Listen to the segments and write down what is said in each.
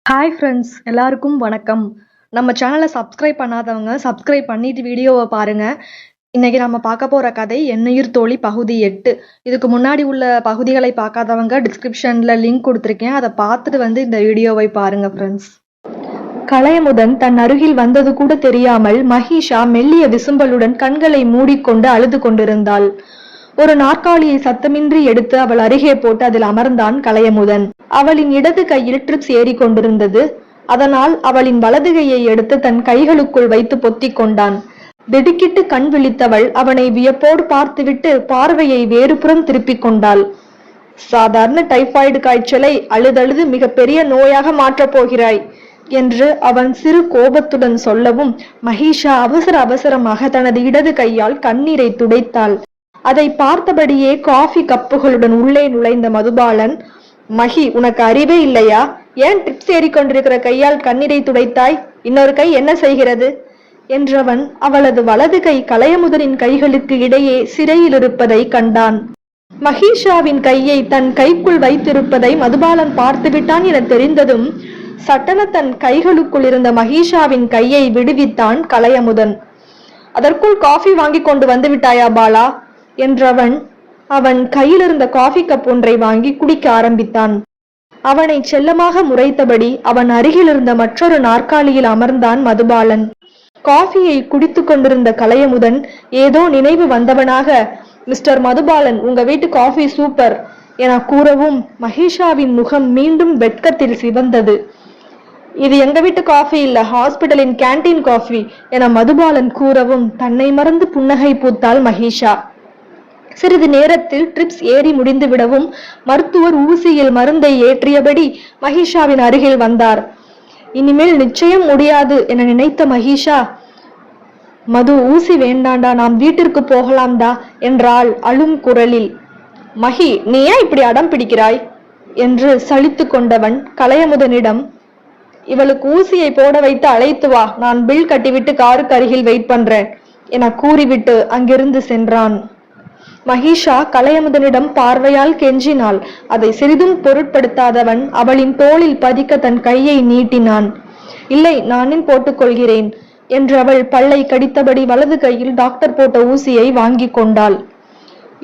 Hi friends, எல்லாருக்கும் வணக்கம். நம்ம சேனலை சப்ஸ்கிரைப் பண்ணாதவங்க சப்ஸ்கிரைப் பண்ணிட்டு வீடியோவை பாருங்க. இன்னைக்கு நம்ம பார்க்க போற கதை எண்ணுயிர் தோழி பகுதி 8. இதுக்கு முன்னாடி உள்ள பகுதிகளை பார்க்காதவங்க டிஸ்கிரிப்ஷன்ல லிங்க் கொடுத்துருக்கேன், அதை பார்த்துட்டு இந்த வீடியோவை பாருங்க ஃப்ரெண்ட்ஸ். கலையமுதன் தன் அருகில் வந்தது கூட தெரியாமல் மகிஷா மெல்லிய விசும்பலுடன் கண்களை மூடிக்கொண்டு அழுது கொண்டிருந்தாள். ஒரு நாற்காலியை சத்தமின்றி எடுத்து அவள் அருகே போட்டு அதில் அமர்ந்தான் கலையமுதன். அவளின் இடது கையில் ட்ரிப்ஸ் ஏறி கொண்டிருந்தது. அதனால் அவளின் வலது கையை எடுத்து தன் கைகளுக்குள் வைத்து பொத்திக் கொண்டான். திடுக்கிட்டு கண் விழித்தவள் அவனை வியப்போடு பார்த்துவிட்டு பார்வையை வேறுபுறம் திருப்பிக் கொண்டாள். சாதாரண டைபாய்டு காய்ச்சலை அழுதழுது மிக பெரிய நோயாக மாற்றப் போகிறாய் என்று அவன் சிறு கோபத்துடன் சொல்லவும் மகிஷா அவசரமாக தனது இடது கையால் கண்ணீரை துடைத்தாள். அதை பார்த்தபடியே காஃபி கப்புகளுடன் உள்ளே நுழைந்த மதுபாலன், மகி, உனக்கு அறிவே இல்லையா? ஏன் ட்ரிப்ஸ் ஏறிக்கொண்டிருக்கிற கையால் கண்ணீரை துடைத்தாய்? இன்னொரு கை என்ன செய்கிறது என்றவன் அவளது வலது கை கலையமுதனின் கைகளுக்கு இடையே சிறையில் இருப்பதை கண்டான். மகிஷாவின் கையை தன் கைக்குள் வைத்திருப்பதை மதுபாலன் பார்த்துவிட்டான் என தெரிந்ததும் சட்டென தன் கைகளுக்குள் இருந்த மகிஷாவின் கையை விடுவித்தான் கலையமுதன். அதற்குள் காஃபி வாங்கி கொண்டு வந்து விட்டாயா பாலா என்றவன் அவன் கையில் இருந்த காஃபி கப் ஒன்றை வாங்கி குடிக்க ஆரம்பித்தான். அவனை செல்லமாக முறைத்தபடி அவன் அருகில் இருந்த மற்றொரு நாற்காலியில் அமர்ந்தான் மதுபாலன். காஃபியை குடித்து கொண்டிருந்த கலையமுதன் ஏதோ நினைவு வந்தவனாக, மிஸ்டர் மதுபாலன், உங்க வீட்டு காஃபி சூப்பர் என கூறவும் மகிஷாவின் முகம் மீண்டும் வெட்கத்தில் சிவந்தது. இது எங்க வீட்டு காஃபி இல்ல, ஹாஸ்பிட்டலின் கேண்டீன் காஃபி என மதுபாலன் கூறவும் தன்னை மறந்து புன்னகை பூத்தாள் மகிஷா. சிறிது நேரத்தில் ட்ரிப்ஸ் ஏறி முடிந்து விடவும் மருத்துவர் ஊசியில் மருந்தை ஏற்றியபடி மகிஷாவின் அருகில் வந்தார். இனிமேல் நிச்சயம் முடியாது என நினைத்த மகிஷா, மது, ஊசி வேண்டாண்டா, நாம் வீட்டிற்கு போகலாம்டா என்றாள் அழும் குரலில். மகி, நீ ஏன் இப்படி அடம் பிடிக்கிறாய் என்று சலித்து கொண்டவன் கலையமுதனிடம், இவளுக்கு ஊசியை போட வைத்து அழைத்து வா, நான் பில் கட்டிவிட்டு காருக்கு அருகில் வெயிட் பண்றேன் என கூறிவிட்டு அங்கிருந்து சென்றான். மகிஷா கலையமுதனிடம் பார்வையால் கெஞ்சினாள். அதை சிறிதும் பொருட்படுத்தாதவன் அவளின் தோளில் பதிக்க தன் கையை நீட்டினான். இல்லை, நானே போட்டுக்கொள்கிறேன் என்று அவள் பல்லை கடித்தபடி வலது கையில் டாக்டர் போட்ட ஊசியை வாங்கி கொண்டாள்.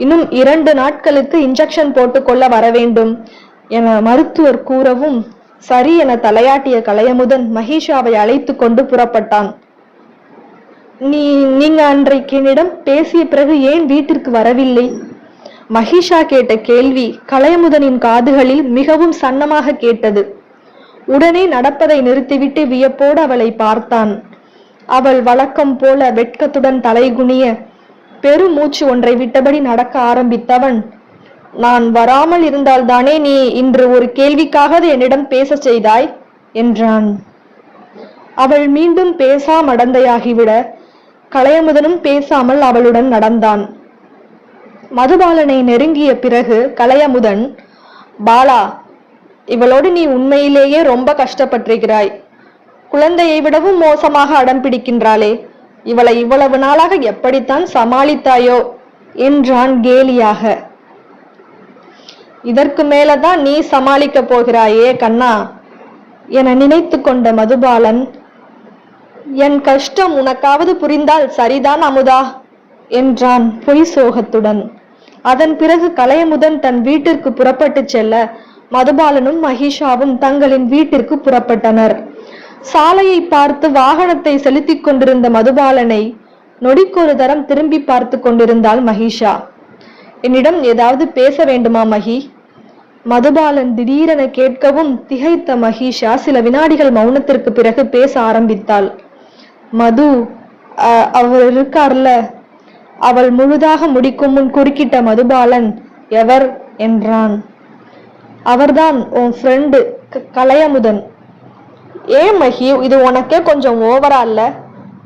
இன்னும் 2 நாட்களுக்கு இன்ஜெக்ஷன் போட்டுக்கொள்ள வர வேண்டும் என மருத்துவர் கூறவும் சரி என தலையாட்டிய கலையமுதன் மகிஷாவை அழைத்து கொண்டு புறப்பட்டான். நீங்க அன்றைக்கு என்னிடம் பேசிய பிறகு ஏன் வீட்டிற்கு வரவில்லை? மகிஷா கேட்ட கேள்வி கலையமுதனின் காதுகளில் மிகவும் சன்னமாக கேட்டது. உடனே நடப்பதை நிறுத்திவிட்டு வியப்போடு அவளை பார்த்தான். அவள் வழக்கம் போல வெட்கத்துடன் தலைகுனிய பெருமூச்சு ஒன்றை விட்டபடி நடக்க ஆரம்பித்தவன், நான் வராமல் இருந்தால்தானே நீ இன்று ஒரு கேள்விக்காக என்னிடம் பேச செய்தாய் என்றான். அவள் மீண்டும் பேசாமடந்தையாகிவிட கலையமுதனும் பேசாமல் அவளுடன் நடந்தான். மதுபாலனை நெருங்கிய பிறகு கலையமுதன், பாலா, இவளோடு நீ உண்மையிலேயே ரொம்ப கஷ்டப்பட்டிருக்கிறாய். குழந்தையை விடவும் மோசமாக அடம் பிடிக்கின்றாளே, இவளை இவ்வளவு நாளாக எப்படித்தான் சமாளித்தாயோ என்றான் கேலியாக. இதற்கு மேலதான் நீ சமாளிக்க போகிறாயே கண்ணா என நினைத்து கொண்ட மதுபாலன், என் கஷ்டம் உனக்காவது புரிந்தால் சரிதான் அமுதா என்றான் பொய் சோகத்துடன். அதன் பிறகு கலையமுதன் தன் வீட்டிற்கு புறப்பட்டு செல்ல மதுபாலனும் மகிஷாவும் தங்களின் வீட்டிற்கு புறப்பட்டனர். சாலையை பார்த்து வாகனத்தை செலுத்திக் கொண்டிருந்த மதுபாலனை நொடிக்கொரு தரம் திரும்பி பார்த்து கொண்டிருந்தாள் மகிஷா. என்னிடம் ஏதாவது பேச வேண்டுமா மகி? மதுபாலன் திடீரென கேட்கவும் திகைத்த மகிஷா சில வினாடிகள் மௌனத்திற்கு பிறகு பேச ஆரம்பித்தாள். மது, அவர் இருக்கார்ல? அவள் முழுதாக முடிக்கும் முன் குறுக்கிட்ட மதுபாலன், எவர் என்றான். அவர்தான் உன் ஃப்ரெண்டு கலையமுதன். ஏன் மகி, இது உனக்கே கொஞ்சம் ஓவரா இல்ல?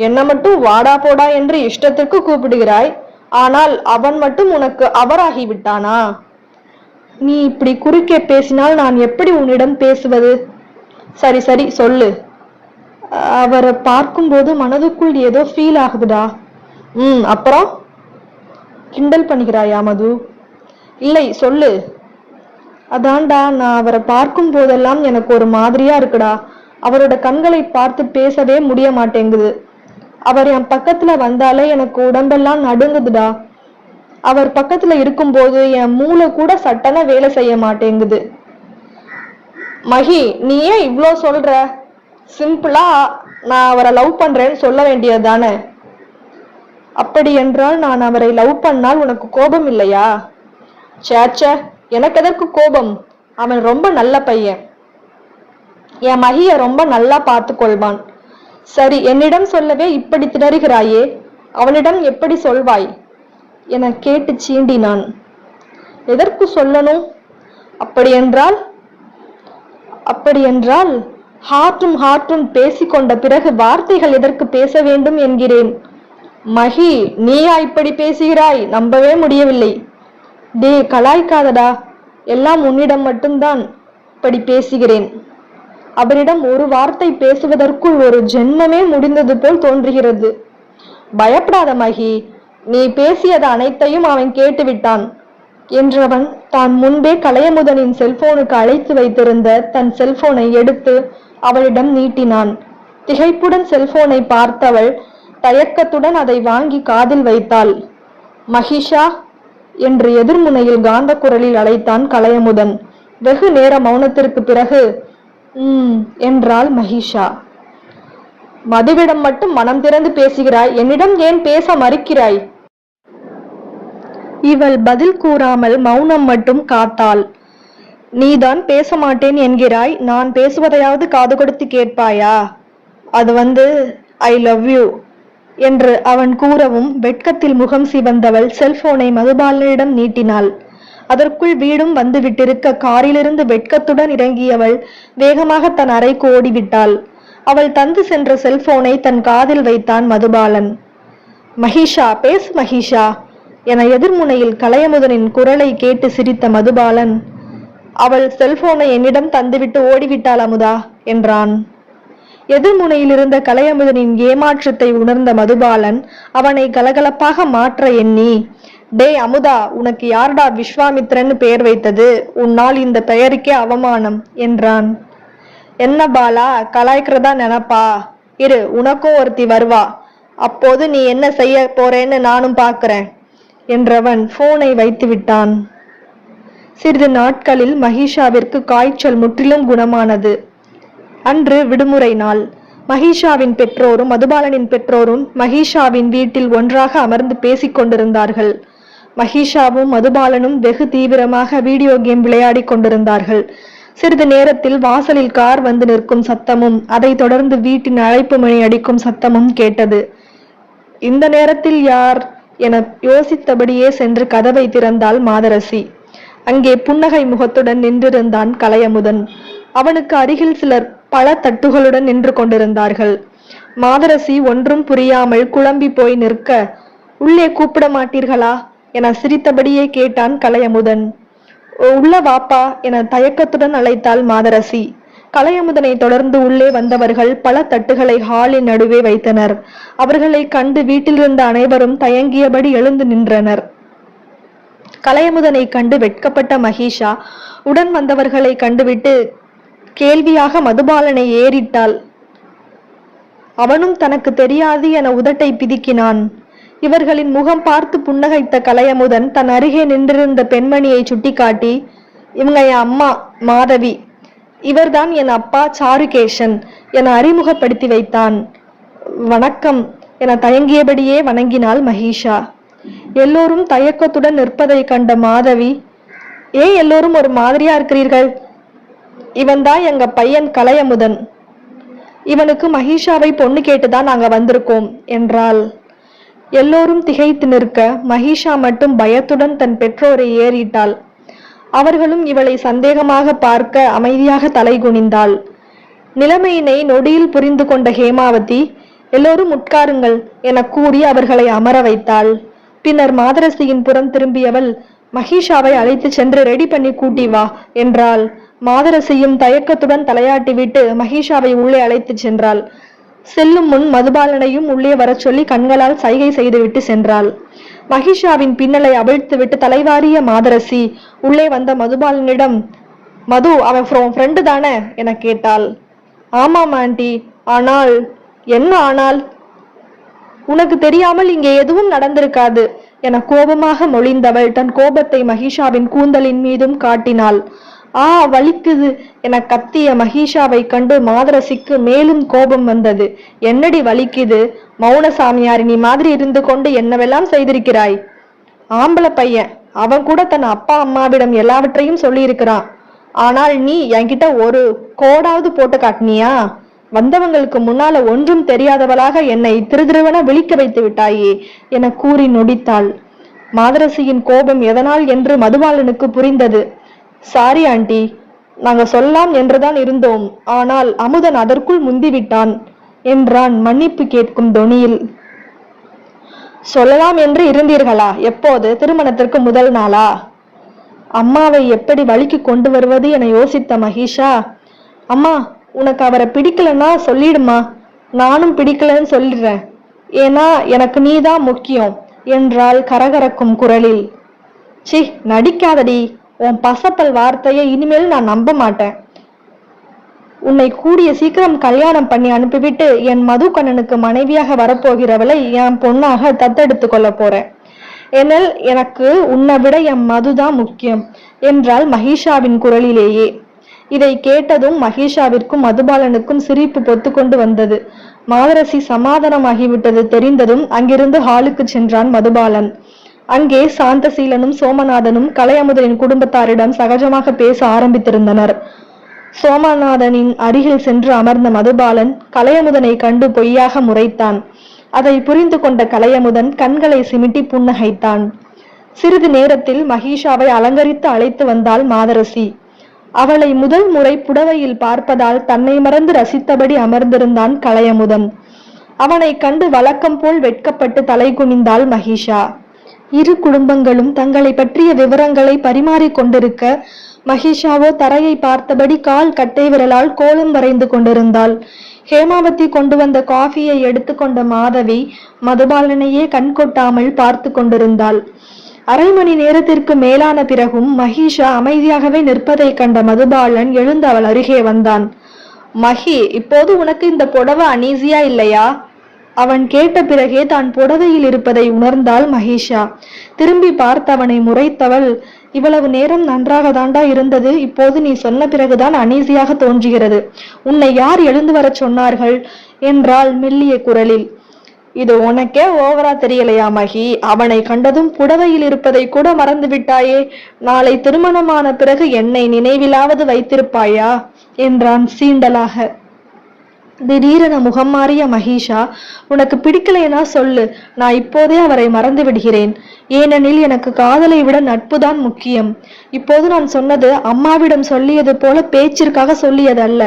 என்ன மட்டும் வாடா போடா என்று இஷ்டத்திற்கு கூப்பிடுகிறாய், ஆனால் அவன் மட்டும் உனக்கு அவராகி விட்டானா? நீ இப்படி குறுக்கே பேசினால் நான் எப்படி உன்னிடம் பேசுவது? சரி சரி சொல்லு. அவரை பார்க்கும்போது மனதுக்குள் ஏதோ ஃபீல் ஆகுதுடா. அப்புறம்? கிண்டல் பண்ணுகிறாயா மது? இல்லை, சொல்லு. அதான்டா, நான் அவரை பார்க்கும் போதெல்லாம் எனக்கு ஒரு மாதிரியா இருக்குடா. அவரோட கண்களை பார்த்து பேசவே முடிய மாட்டேங்குது. அவர் என் பக்கத்துல வந்தாலே எனக்கு உடம்பெல்லாம் நடுங்குதுடா. அவர் பக்கத்துல இருக்கும்போது என் மூளை கூட சட்டன வேலை செய்ய மாட்டேங்குது. மகி, நீ ஏன் இவ்ளோ சொல்ற? சிம்பிளா நான் அவரை லவ் பண்றேன்னு சொல்ல வேண்டியது தானே? அப்படி என்றால் நான் அவரை லவ் பண்ணால் உனக்கு கோபம் இல்லையா? சேச்சே, எனக்கு எதற்கு கோபம்? அவன் ரொம்ப நல்ல பையன். என் மகிய ரொம்ப நல்லா பார்த்து கொள்வான். சரி, என்னிடம் சொல்லவே இப்படி திணறுகிறாயே, அவனிடம் எப்படி சொல்வாய் என கேட்டு சீண்டினான். எதற்கு சொல்லணும்? அப்படியென்றால் ஹார்ட்டும் பேசிக்கொண்ட பிறகு வார்த்தைகள் எதற்கு பேச வேண்டும் என்கிறேன். மகி, நீயா இப்படி பேசுகிறாய்? நம்பவே முடியவில்லை. டே, கலாய்க்காதடா. எல்லாம் உன்னிடம் மட்டும்தான் இப்படி பேசுகிறேன். அவரிடம் ஒரு வார்த்தை பேசுவதற்குள் ஒரு ஜென்மமே முடிந்தது போல் தோன்றுகிறது. பயப்படாத மகி, நீ பேசியது அனைத்தையும் அவன் கேட்டுவிட்டான் என்றவன் தான் முன்பே கலையமுதனின் செல்போனுக்கு அழைத்து வைத்திருந்த தன் செல்போனை எடுத்து அவளிடம் நீட்டினான். திகைப்புடன் செல்போனை பார்த்தவள் தயக்கத்துடன் அதை வாங்கி காதில் வைத்தாள். மகிஷா என்று எதிர்முனையில் காந்த குரலில் அழைத்தான் கலையமுதன். வெகு நேர மௌனத்திற்கு பிறகு என்றாள் மகிஷா. மதுவிடம் மட்டும் மனம் திறந்து பேசுகிறாய், என்னிடம் ஏன் பேச மறுக்கிறாய்? இவள் பதில் கூறாமல் மௌனம் மட்டும் காத்தாள். நீதான் பேச மாட்டேன் என்கிறாய், நான் பேசுவதையாவது காது கொடுத்து கேட்பாயா? அது ஐ லவ் யூ என்று அவன் கூறவும் வெட்கத்தில் முகம் சிவந்தவள் செல்போனை மதுபாலனிடம் நீட்டினாள். அதற்குள் வீடும் வந்துவிட்டிருக்க காரிலிருந்து வெட்கத்துடன் இறங்கியவள் வேகமாக தன் அறைக்கு ஓடிவிட்டாள். அவள் தந்து சென்ற செல்போனை தன் காதில் வைத்தான் மதுபாலன். மகிஷா, பேசு மகிஷா என எதிர்முனையில் கலையமுதனின் குரலை கேட்டு சிரித்த மதுபாலன், அவள் செல்போனை என்னிடம் தந்துவிட்டு ஓடிவிட்டாள் அமுதா என்றான். எதிர்முனையில் இருந்த கலையமுதனின் ஏமாற்றத்தை உணர்ந்த மதுபாலன் அவனை கலகலப்பாக மாற்ற எண்ணி, டே அமுதா, உனக்கு யார்டா விஸ்வாமித்ரன்னு பெயர் வைத்தது? உன்னால் இந்த பெயருக்கே அவமானம் என்றான். என்ன பாலா, கலாய்க்கிறதா நினைப்பா? இரு, உனக்கும் ஒருத்தி வருவா, அப்போது நீ என்ன செய்ய போறேன்னு நானும் பார்க்கிறேன் என்றவன் போனை வைத்து விட்டான். சிறிது நாட்களில் மகிஷாவிற்கு காய்ச்சல் முற்றிலும் குணமானது. அன்று விடுமுறை நாள். மகிஷாவின் பெற்றோரும் மதுபாலனின் பெற்றோரும் மகிஷாவின் வீட்டில் ஒன்றாக அமர்ந்து பேசிக் கொண்டிருந்தார்கள். மகிஷாவும் மதுபாலனும் வெகு தீவிரமாக வீடியோ கேம் விளையாடி கொண்டிருந்தார்கள். சிறிது நேரத்தில் வாசலில் கார் வந்து நிற்கும் சத்தமும் அதைத் தொடர்ந்து வீட்டின் அழைப்பு மணி அடிக்கும் சத்தமும் கேட்டது. இந்த நேரத்தில் யார் என யோசித்தபடியே சென்று கதவை திறந்தாள் மாதரசி. அங்கே புன்னகை முகத்துடன் நின்றிருந்தான் கலையமுதன். அவனுக்கு அருகில் சிலர் பல தட்டுகளுடன் நின்று கொண்டிருந்தார்கள். மாதரசி ஒன்றும் புரியாமல் குழம்பி போய் நிற்க, உள்ளே கூப்பிட மாட்டீர்களா என சிரித்தபடியே கேட்டான் கலையமுதன். உள்ள வாப்பா என தயக்கத்துடன் அழைத்தாள் மாதரசி. கலையமுதனை தொடர்ந்து உள்ளே வந்தவர்கள் பல தட்டுகளை ஹாலின் நடுவே வைத்தனர். அவர்களை கண்டு வீட்டிலிருந்த அனைவரும் தயங்கியபடி எழுந்து நின்றனர். கலையமுதனை கண்டு வெட்கப்பட்ட மகிஷா உடன் வந்தவர்களை கண்டுவிட்டு கேள்வியாக மதுபாலனை ஏறிட்டாள். அவனும் தனக்கு தெரியாது என உதட்டை பிதுக்கினான். இவர்களின் முகம் பார்த்து புன்னகைத்த கலையமுதன் தன் அருகே நின்றிருந்த பெண்மணியை சுட்டிக்காட்டி, இவங்க என் அம்மா மாதவி, இவர்தான் என் அப்பா சாருகேசன் என அறிமுகப்படுத்தி வைத்தான். வணக்கம் என தயங்கியபடியே வணங்கினாள் மகிஷா. எல்லோரும் தயக்கத்துடன் நிற்பதை கண்ட மாதவி, ஏன் எல்லோரும் ஒரு மாதிரியா இருக்கிறீர்கள்? இவன்தான் எங்க பையன் கலையமுதன். இவனுக்கு மகிஷாவை பொண்ணு கேட்டுதான் நாங்க வந்திருக்கோம் என்றாள். எல்லோரும் திகைத்து நிற்க மகிஷா மட்டும் பயத்துடன் தன் பெற்றோரை ஏறிட்டாள். அவர்களும் இவளை சந்தேகமாக பார்க்க அமைதியாக தலை குனிந்தாள். நிலைமையினை நொடியில் புரிந்து கொண்ட ஹேமாவதி, எல்லோரும் உட்காருங்கள் என கூறி அவர்களை அமர வைத்தாள். பின்னர் மாதரசியின் புறம் திரும்பியவள், மகிஷாவை அழைத்து சென்று ரெடி பண்ணி கூட்டி வா என்றாள். மாதரசியும் தயக்கத்துடன் தலையாட்டி விட்டு மகிஷாவை உள்ளே அழைத்து சென்றாள். செல்லும் முன் மதுபாலனையும் உள்ளே வர சொல்லி கண்களால் சைகை செய்துவிட்டு சென்றாள். மகிஷாவின் பின்னலை அவிழ்த்து விட்டு தலைவாரிய மாதரசி உள்ளே வந்த மதுபாலனிடம், மது, அவன் ஃப்ரெண்டு தானே என கேட்டாள். ஆமாம் ஆண்டி. ஆனால் என்ன ஆனால்? உனக்கு தெரியாமல் இங்கே எதுவும் நடந்திருக்காது என கோபமாக மொழிந்தவள் தன் கோபத்தை மகிஷாவின் கூந்தலின் மீதும் காட்டினாள். ஆ, வலிக்குது என கத்திய மகிஷாவை கண்டு மாதரசிக்கு மேலும் கோபம் வந்தது. என்னடி வலிக்குது? மௌன சாமியாரினி மாதிரி இருந்து கொண்டு என்னவெல்லாம் செய்திருக்கிறாய். ஆம்பளை பையன், அவன் கூட தன் அப்பா அம்மாவிடம் எல்லாவற்றையும் சொல்லியிருக்கிறான். ஆனால் நீ என்கிட்ட ஒரு கோடாவது போட்டு காட்டினியா? வந்தவங்களுக்கு முன்னால ஒன்றும் தெரியாதவளாக என்னை திருதிருவன விழிக்க வைத்து விட்டாயே என கூறி நொடித்தாள். மாதரசியின் கோபம் எதனால் என்று மதுபாலனுக்கு புரிந்தது. சாரி ஆண்டி, நாங்க சொல்லலாம் என்றுதான் இருந்தோம். ஆனால் அமுதன் அதற்குள் முந்திவிட்டான் என்றான் மன்னிப்பு கேட்கும் தொனியில். சொல்லலாம் என்று இருந்தீர்களா? எப்போது? திருமணத்திற்கு முதல் நாளா? அம்மாவை எப்படி வழிக்கு கொண்டு வருவது என யோசித்த மகிஷா, அம்மா உனக்கு அவரை பிடிக்கலன்னா சொல்லிடுமா, நானும் பிடிக்கலன்னு சொல்லிடுறேன். ஏன்னா எனக்கு நீதான் முக்கியம் என்றாள் கரகரக்கும் குரலில். சி, நடிக்காதடி. உன் பசப்பல் வார்த்தையை இனிமேல் நான் நம்ப மாட்டேன். உன்னை கூடிய சீக்கிரம் கல்யாணம் பண்ணி அனுப்பிவிட்டு என் மதுக்கண்ணனுக்கு மனைவியாக வரப்போகிறவளை என் பொண்ணாக தத்தெடுத்து கொள்ள போறேன். எனில் எனக்கு உன்னை விட என் மதுதான் முக்கியம் என்றாள் மகிஷாவின் குரலிலேயே. இதை கேட்டதும் மகிஷாவிற்கும் மதுபாலனுக்கும் சிரிப்பு பொத்து கொண்டு வந்தது. மாதரசி சமாதானமாகிவிட்டது தெரிந்ததும் அங்கிருந்து ஹாலுக்கு சென்றான் மதுபாலன். அங்கே சாந்தசீலனும் சோமநாதனும் கலையமுதனின் குடும்பத்தாரிடம் சகஜமாக பேச ஆரம்பித்திருந்தனர். சோமநாதனின் அருகில் சென்று அமர்ந்த மதுபாலன் கலையமுதனை கண்டு பொய்யாக முறைத்தான். அதை புரிந்து கொண்ட கலையமுதன் கண்களை சிமிட்டி புன்னகைத்தான். சிறிது நேரத்தில் மகிஷாவை அலங்கரித்து அழைத்து வந்தாள் மாதரசி. அவளை முதல் முறை புடவையில் பார்ப்பதால் தன்னை மறந்து ரசித்தபடி அமர்ந்திருந்தான் கலையமுதன். அவனை கண்டு வழக்கம் போல் வெட்கப்பட்டு தலை குனிந்தாள் மகிஷா. இரு குடும்பங்களும் தங்களை பற்றிய விவரங்களை பரிமாறிக் கொண்டிருக்க மகிஷாவோ தரையை பார்த்தபடி கால் கட்டை விரலால் கோலம் வரைந்து கொண்டிருந்தாள். ஹேமாவதி கொண்டு வந்த காஃபியை எடுத்துக்கொண்ட மாதவி மதுபாலனையே கண் கொட்டாமல் பார்த்து கொண்டிருந்தாள். அரை மணி நேரத்திற்கு மேலான பிறகும் மகிஷா அமைதியாகவே நிற்பதை கண்ட மதுபாலன் எழுந்து அவள் அருகே வந்தான். மகி, இப்போது உனக்கு இந்த புடவை அனீசியா இல்லையா? அவன் கேட்ட பிறகே தான் புடவையில் இருப்பதை உணர்ந்தாள் மகிஷா. திரும்பி பார்த்தவனை முறைத்தவள், இவ்வளவு நேரம் நன்றாக தாண்டா இருந்தது, இப்போது நீ சொன்ன பிறகுதான் அனீசியாக தோன்றுகிறது. உன்னை யார் எழுந்து வர சொன்னார்கள் என்றாள் மெல்லிய குரலில். இது உனக்கே ஓவரா தெரியலையா மகி? அவனை கண்டதும் புடவையில் இருப்பதை கூட மறந்து விட்டாயே. நாளை திருமணமான பிறகு என்னை நினைவிலாவது வைத்திருப்பாயா என்றான் சீண்டலாக. திடீரென முகம் மாறிய மகிஷா, உனக்கு பிடிக்கலைனா சொல்லு, நான் இப்போதே அவரை மறந்து விடுகிறேன். ஏனெனில் எனக்கு காதலை விட நட்புதான் முக்கியம். இப்போது நான் சொன்னது அம்மாவிடம் சொல்லியது போல பேச்சிற்காக சொல்லியது அல்ல,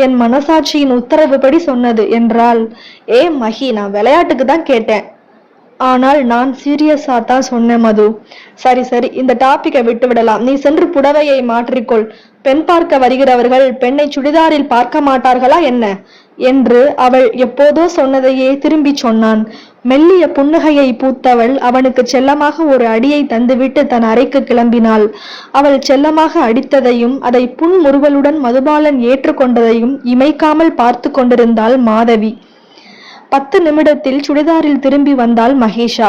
என் மனசாட்சியின் உத்தரவுப்படி சொன்னது என்றாள். ஏ மகி, நான் விளையாட்டுக்கு தான் கேட்டேன். ஆனால் நான் சீரியஸா தான் சொன்னேன் மது. சரி சரி, இந்த டாபிக்கை விட்டு விடலாம். நீ சென்று புடவையை மாற்றிக்கொள். பெண் பார்க்க வருகிறவர்கள் பெண்ணை சுடிதாரில் பார்க்க மாட்டார்களா என்ன என்று அவள் எப்போதோ சொன்னதையே திரும்பி சொன்னான். மெல்லிய புன்னகையை பூத்தவள் அவனுக்கு செல்லமாக ஒரு அடியை தந்துவிட்டு தன் அறைக்கு கிளம்பினாள். அவள் செல்லமாக அடித்ததையும் அதை புன்முறுவலுடன் மதுபாலன் ஏற்றுக்கொண்டதையும் இமைக்காமல் பார்த்து கொண்டிருந்தாள் மாதவி. 10 நிமிடத்தில் சுடிதாரில் திரும்பி வந்தாள் மகேஷா.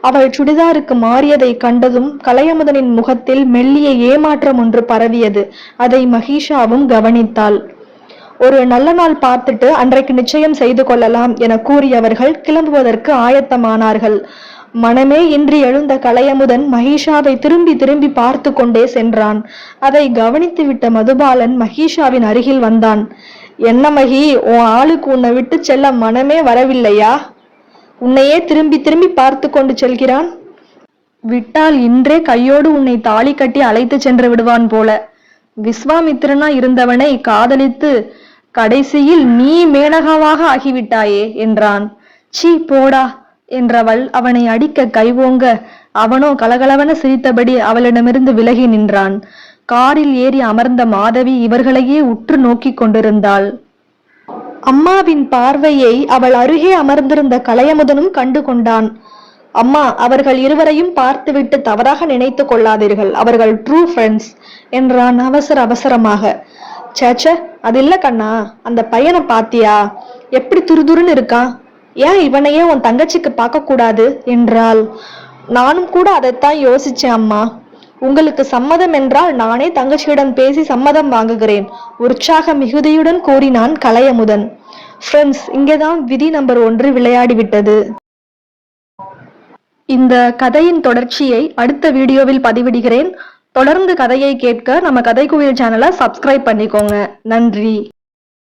அவள் சுடிதாருக்கு மாறியதை கண்டதும் கலையமுதனின் முகத்தில் மெல்லிய ஏமாற்றம் ஒன்று பரவியது. அதை மகேஷாவும் கவனித்தாள். ஒரு நல்ல நாள் பார்த்துட்டு அன்றைக்கு நிச்சயம் செய்து கொள்ளலாம் என கூறியவர்கள் கிளம்புவதற்கு ஆயத்தமானார்கள். மனமே இன்றி எழுந்த கலையமுதன் மகேஷாவை திரும்பி திரும்பி பார்த்து கொண்டே சென்றான். அதை கவனித்து விட்ட மதுபாலன் மகேஷாவின் அருகில் வந்தான். என்ன மகி, உன் ஆளுக்கு உன்னை விட்டு செல்ல மனமே வரவில்லையா? உன்னையே திரும்பி திரும்பி பார்த்து கொண்டு செல்கிறான். விட்டால் இன்றே கையோடு உன்னை தாலி கட்டி அழைத்து சென்று விடுவான் போல. விஸ்வாமித்திரனா இருந்தவனை காதலித்து கடைசியில் நீ மேனகாவாக ஆகிவிட்டாயே என்றான். சீ போடா என்றவள் அவனை அடிக்க கைவோங்க அவனோ கலகலவென சிரித்தபடி அவளிடமிருந்து விலகி நின்றான். காரில் ஏறி அமர்ந்த மாதவி இவர்களையே உற்று நோக்கி கொண்டிருந்தாள். அம்மாவின் பார்வையை அவள் அருகே அமர்ந்திருந்த கலையமுதனும் கண்டு கொண்டான். அம்மா, அவர்கள் இருவரையும் பார்த்துவிட்டு தவறாக நினைத்து கொள்ளாதீர்கள். அவர்கள் ட்ரூ ஃப்ரெண்ட்ஸ் என்றான் அவசரமாக. சேச்ச, அது இல்ல கண்ணா. அந்த பையனை பாத்தியா? எப்படி துருதுருன்னு இருக்கான். ஏன் இவனையே உன் தங்கச்சிக்கு பார்க்க கூடாது என்றாள். நானும் கூட அதைத்தான் யோசிச்சேன் அம்மா. உங்களுக்கு சம்மதம் என்றால் நானே தங்கச்சியிடம் பேசி சம்மதம் வாங்குகிறேன், உற்சாக மிகுதியுடன் கூறினான் கலையமுதன். ஃப்ரெண்ட்ஸ், இங்கேதான் விதி நம்பர் 1 விளையாடிவிட்டது. இந்த கதையின் தொடர்ச்சியை அடுத்த வீடியோவில் பதிவிடுகிறேன். தொடர்ந்து கதையை கேட்க நம்ம கதைக்குயில் சேனலை சப்ஸ்கிரைப் பண்ணிக்கோங்க. நன்றி.